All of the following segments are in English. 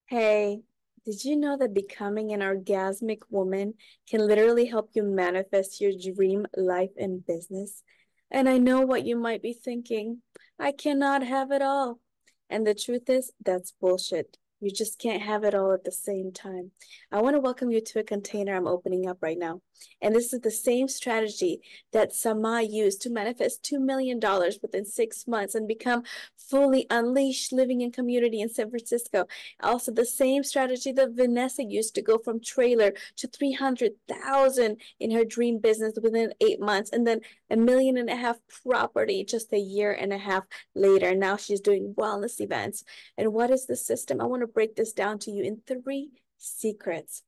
Hey, did you know that becoming an orgasmic woman can literally help you manifest your dream life and business? And I know what you might be thinking. I cannot have it all. And the truth is, that's bullshit. You just can't have it all at the same time. I want to welcome you to a container I'm opening up right now. And this is the same strategy that Sama used to manifest $2 million within 6 months and become fully unleashed living in community in San Francisco. Also, the same strategy that Vanessa used to go from trailer to 300,000 in her dream business within 8 months, and then 1.5 million property just a year and a half later. Now she's doing wellness events. And what is the system? I want to break this down to you in three secrets.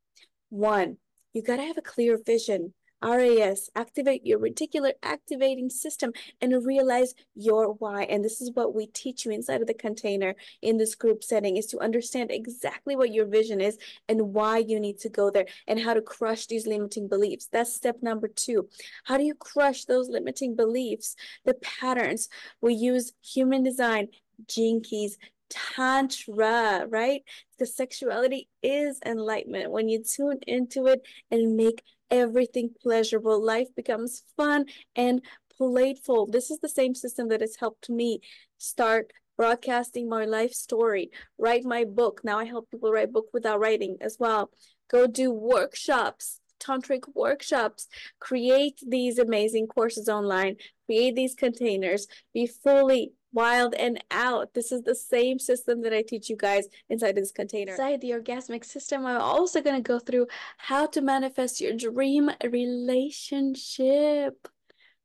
One, you got to have a clear vision. RAS, activate your reticular activating system and realize your why. And this is what we teach you inside of the container in this group setting, is to understand exactly what your vision is and why you need to go there and how to crush these limiting beliefs. That's step number two. How do you crush those limiting beliefs? The patterns. We use human design, gene keys, Tantra, right? Because sexuality is enlightenment. When you tune into it and make everything pleasurable, life becomes fun and playful. This is the same system that has helped me start broadcasting my life story, write my book. Now I help people write book without writing as well. Go do workshops, tantric workshops, create these amazing courses online, create these containers, be fully wild and out. This is the same system that I teach you guys inside this container. Inside the orgasmic system, I'm also going to go through how to manifest your dream relationship,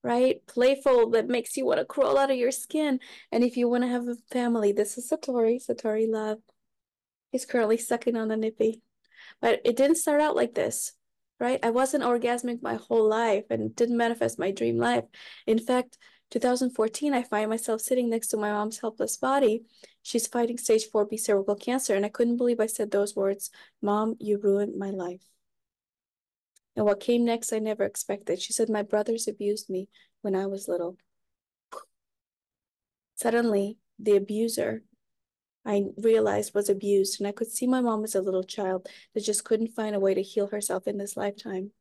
right? Playful, that makes you want to crawl out of your skin. And if you want to have a family, this is Satori Love. He's currently sucking on the nippy. But it didn't start out like this, right? I wasn't orgasmic my whole life and didn't manifest my dream life. In fact, 2014, I find myself sitting next to my mom's helpless body. She's fighting stage 4B cervical cancer, and I couldn't believe I said those words. Mom, you ruined my life. And what came next, I never expected. She said, my brothers abused me when I was little. Suddenly, the abuser I realized was abused, and I could see my mom as a little child that just couldn't find a way to heal herself in this lifetime.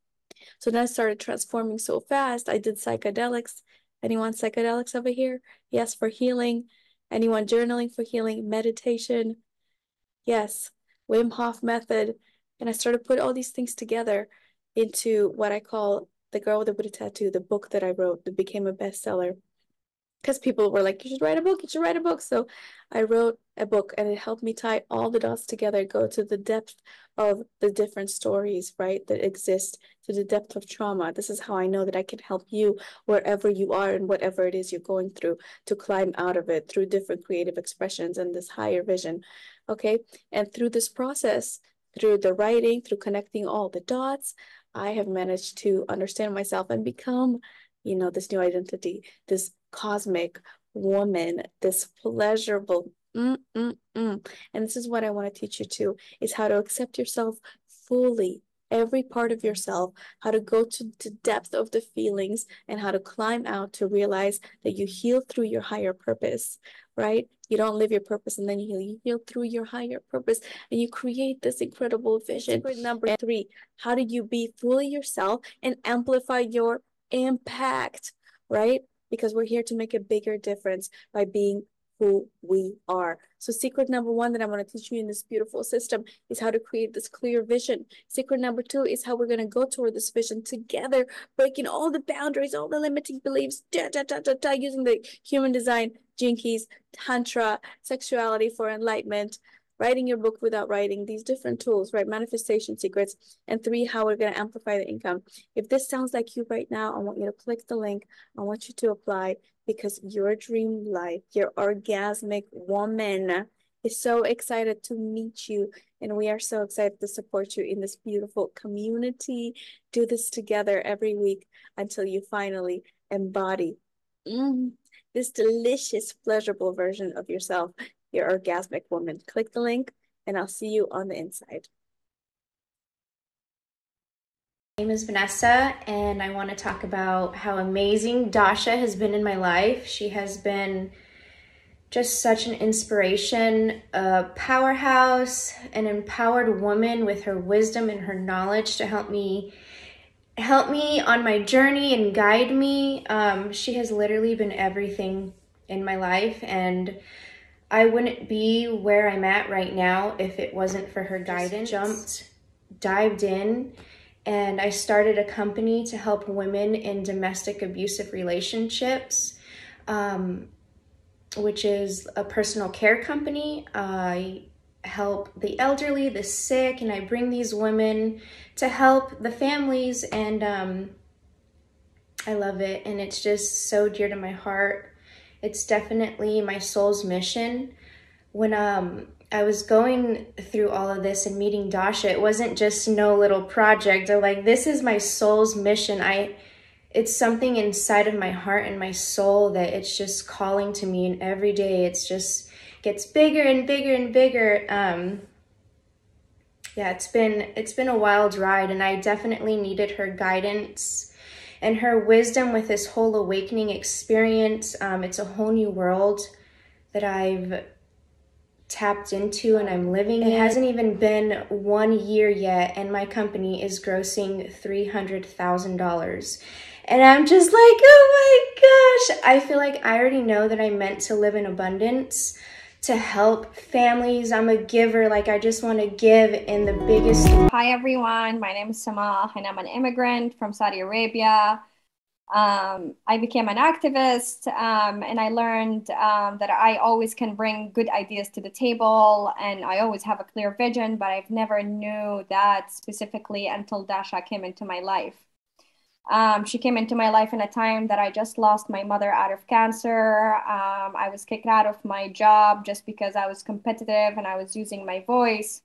So then I started transforming so fast. I did psychedelics. Anyone psychedelics over here? Yes, for healing. Anyone journaling for healing? Meditation? Yes. Wim Hof method. And I started put all these things together into what I call The Girl with the Buddha Tattoo, the book that I wrote that became a bestseller. Because people were like, you should write a book, you should write a book. So I wrote a book, and it helped me tie all the dots together, go to the depth of the different stories, right, that exist, to the depth of trauma. This is how I know that I can help you wherever you are and whatever it is you're going through, to climb out of it through different creative expressions and this higher vision. Okay. And through this process, through the writing, through connecting all the dots, I have managed to understand myself and become, this new identity, this cosmic woman, this pleasurable. And this is what I want to teach you too, is how to accept yourself fully, every part of yourself, how to go to the depth of the feelings, and how to climb out to realize that you heal through your higher purpose, right? You don't live your purpose and then you heal. You heal through your higher purpose and you create this incredible vision. Secret number three, how do you be fully yourself and amplify your impact, right? Because we're here to make a bigger difference by being who we are. So secret number one that I'm going to teach you in this beautiful system is how to create this clear vision. Secret number two is how we're going to go toward this vision together, breaking all the boundaries, all the limiting beliefs, using the human design, gene keys, tantra, sexuality for enlightenment, writing your book without writing, these different tools, right? Manifestation secrets. And three, how we're going to amplify the income. If this sounds like you right now, I want you to click the link. I want you to apply, because your dream life, your orgasmic woman, is so excited to meet you. And we are so excited to support you in this beautiful community. Do this together every week until you finally embody this delicious, pleasurable version of yourself, your orgasmic woman. Click the link and I'll see you on the inside. My name is Vanessa, and I want to talk about how amazing Dasha has been in my life. She has been just such an inspiration, a powerhouse, an empowered woman with her wisdom and her knowledge to help me on my journey and guide me. She has literally been everything in my life, and I wouldn't be where I'm at right now if it wasn't for her guidance. Dived in, and I started a company to help women in domestic abusive relationships, which is a personal care company. I help the elderly, the sick, and I bring these women to help the families, and I love it, and it's just so dear to my heart. It's definitely my soul's mission. When I was going through all of this and meeting Dasha, it wasn't just no little project or like, this is my soul's mission. It's something inside of my heart and my soul that it's just calling to me, and every day it's just gets bigger and bigger and bigger. Yeah, it's been a wild ride, and I definitely needed her guidance and her wisdom with this whole awakening experience. It's a whole new world that I've tapped into and I'm living in. It hasn't even been 1 year yet, and my company is grossing $300,000. And I'm just like, oh my gosh, I feel like I already know that I'm meant to live in abundance, to help families. I'm a giver, like I just want to give in the biggest. Hi everyone, my name is Sama and I'm an immigrant from Saudi Arabia. I became an activist, and I learned that I always can bring good ideas to the table, and I always have a clear vision, but I've never knew that specifically until Dasha came into my life. She came into my life in a time that I just lost my mother out of cancer. I was kicked out of my job just because I was competitive and I was using my voice,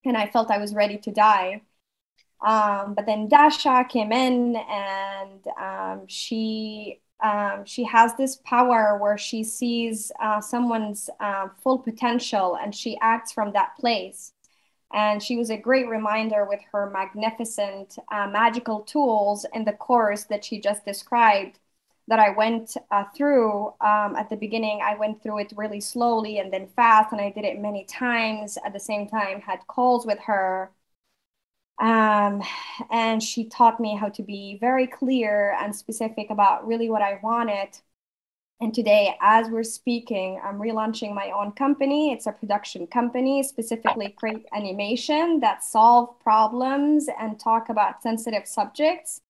and I felt I was ready to die. But then Dasha came in, and she has this power where she sees someone's full potential, and she acts from that place. And she was a great reminder with her magnificent magical tools in the course that she just described that I went through. At the beginning, I went through it really slowly and then fast, and I did it many times at the same time, had calls with her. And she taught me how to be very clear and specific about really what I wanted. And today, as we're speaking, I'm relaunching my own company. It's a production company, specifically create animation that solve problems and talk about sensitive subjects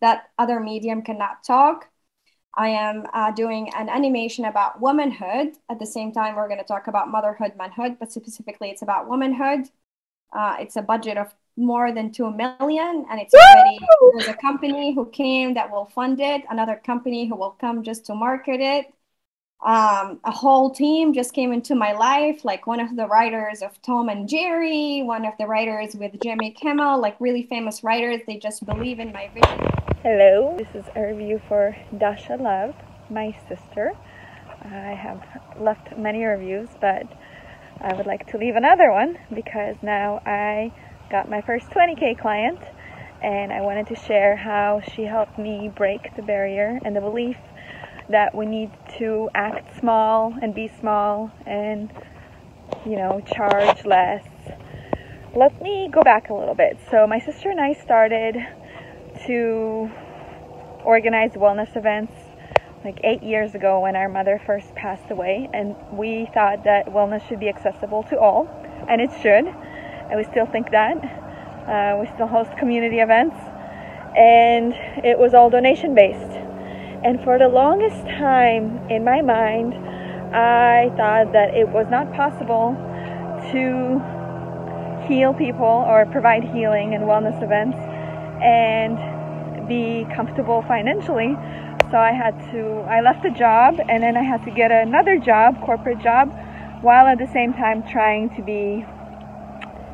that other medium cannot talk. I am doing an animation about womanhood. At the same time, we're going to talk about motherhood, manhood, but specifically it's about womanhood. It's a budget of more than 2 million, and it's already, there's a company who came that will fund it, another company who will come just to market it. A whole team just came into my life, like one of the writers of Tom and Jerry, one of the writers with Jimmy Kimmel, like really famous writers. They just believe in my vision. Hello, this is a review for Dasha Love, my sister. I have left many reviews, but I would like to leave another one because now I got my first 20K client, and I wanted to share how she helped me break the barrier and the belief that we need to act small and be small and, you know, charge less. Let me go back a little bit. So my sister and I started to organize wellness events like 8 years ago when our mother first passed away, and we thought that wellness should be accessible to all, and it should. And we still think that. We still host community events, and it was all donation based. And for the longest time in my mind, I thought that it was not possible to heal people or provide healing and wellness events and be comfortable financially. So I left the job, and then I had to get another job, corporate job, while at the same time trying to be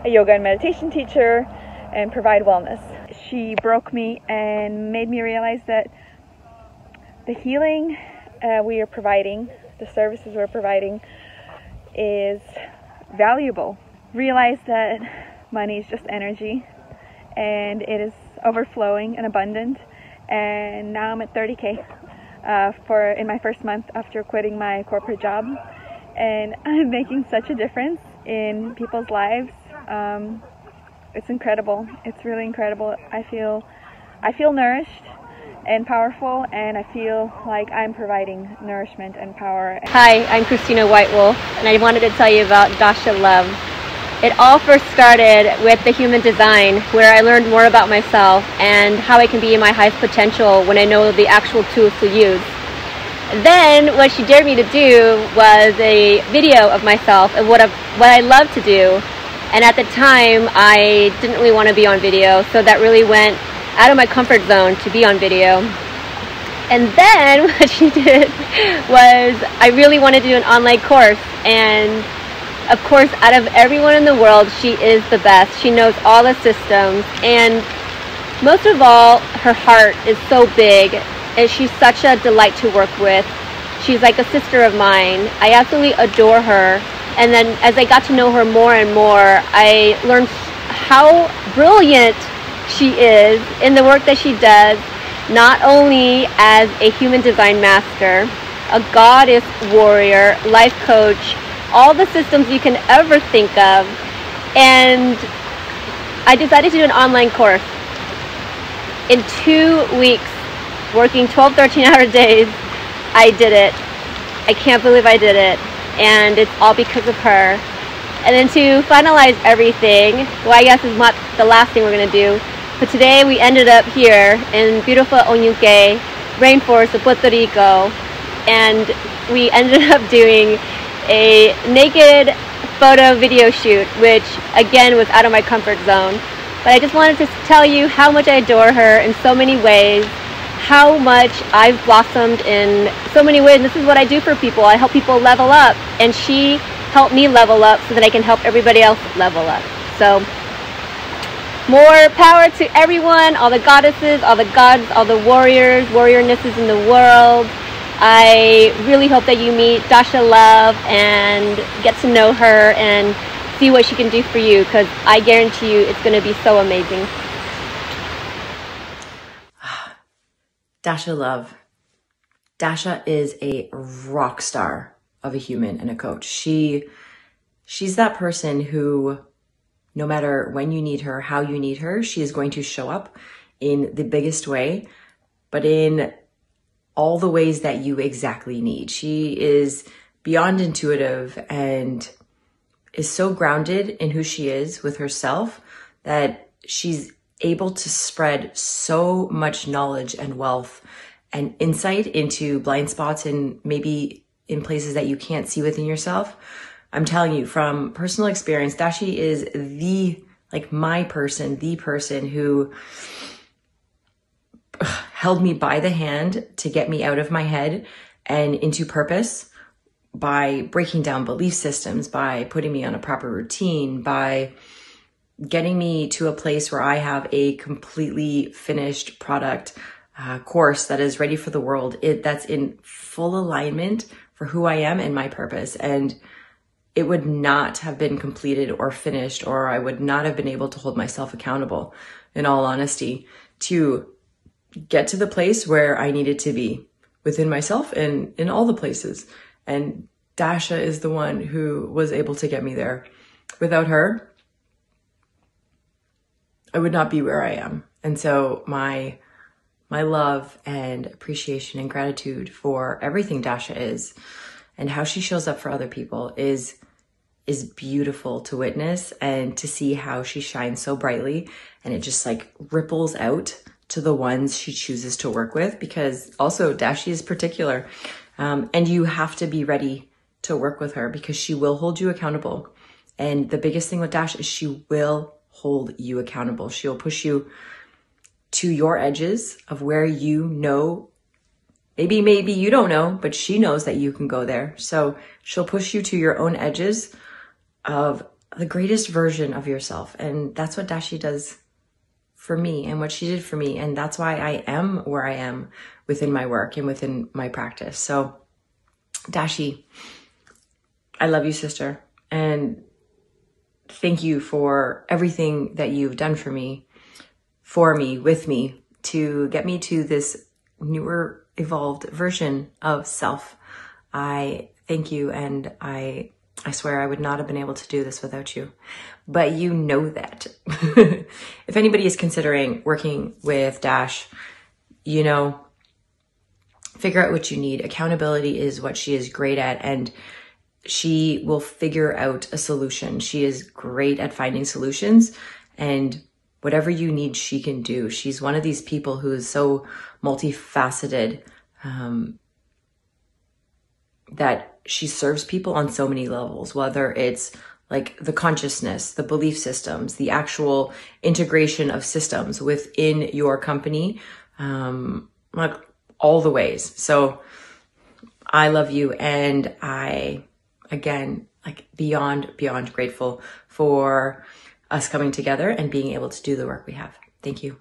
a yoga and meditation teacher and provide wellness. She broke me and made me realize that the healing we are providing, the services we're providing, is valuable. Realize that money is just energy, and it is overflowing and abundant. And now I'm at 30K in my first month after quitting my corporate job. and I'm making such a difference in people's lives. It's incredible. It's really incredible. I feel nourished and powerful, and I feel like I'm providing nourishment and power. Hi, I'm Christina Whitewolf, and I wanted to tell you about Dasha Love. It all first started with the human design, where I learned more about myself and how I can be in my highest potential when I know the actual tools to use. Then what she dared me to do was a video of myself and what I love to do. And at the time, I didn't really want to be on video, so that really went out of my comfort zone to be on video. And then what she did was, I really wanted to do an online course. And of course, out of everyone in the world, she is the best. She knows all the systems. And most of all, her heart is so big. And she's such a delight to work with. She's like a sister of mine. I absolutely adore her. And then as I got to know her more and more, I learned how brilliant she is in the work that she does, not only as a human design master, a goddess warrior, life coach, all the systems you can ever think of. And I decided to do an online course. In 2 weeks, working 12, 13-hour days, I did it. I can't believe I did it. And it's all because of her. And then to finalize everything, well, I guess is not the last thing we're going to do, but today we ended up here in beautiful Oñuque, rainforest of Puerto Rico, and we ended up doing a naked photo video shoot, which again was out of my comfort zone. But I just wanted to tell you how much I adore her in so many ways, how much I've blossomed in so many ways. And this is what I do for people. I help people level up, and she helped me level up so that I can help everybody else level up. So more power to everyone, all the goddesses, all the gods, all the warriors, warriornesses in the world. I really hope that you meet Dasha Love and get to know her and see what she can do for you, because I guarantee you it's going to be so amazing. Dasha Love. Dasha is a rock star of a human and a coach. She's that person who, no matter when you need her, how you need her, she is going to show up in the biggest way, but in all the ways that you exactly need. She is beyond intuitive and is so grounded in who she is with herself that she's able to spread so much knowledge and wealth and insight into blind spots and maybe in places that you can't see within yourself. I'm telling you from personal experience, Dashi is the person who held me by the hand to get me out of my head and into purpose by breaking down belief systems, by putting me on a proper routine, by getting me to a place where I have a completely finished product course that is ready for the world. That's in full alignment for who I am and my purpose. And it would not have been completed or finished, or I would not have been able to hold myself accountable, in all honesty, to get to the place where I needed to be within myself and in all the places. And Dasha is the one who was able to get me there. Without her, I would not be where I am. And so my love and appreciation and gratitude for everything Dasha is and how she shows up for other people is beautiful to witness and to see how she shines so brightly, and it just like ripples out to the ones she chooses to work with, because also Dashi is particular, and you have to be ready to work with her because she will hold you accountable. And the biggest thing with Dash is she will hold you accountable. She'll push you to your edges of where you know, maybe you don't know, but she knows that you can go there. So she'll push you to your own edges of the greatest version of yourself. And that's what Dashi does for me and what she did for me. And that's why I am where I am within my work and within my practice. So Dashi, I love you, sister. And thank you for everything that you've done for me, with me, to get me to this newer, evolved version of self. I thank you. And I swear I would not have been able to do this without you. But you know that. If anybody is considering working with Dash, you know, figure out what you need. Accountability is what she is great at, and she will figure out a solution. She is great at finding solutions, and whatever you need, she can do. She's one of these people who is so multifaceted, that she serves people on so many levels, whether it's like the consciousness, the belief systems, the actual integration of systems within your company, like all the ways. So I love you. And I, again, like beyond grateful for us coming together and being able to do the work we have. Thank you.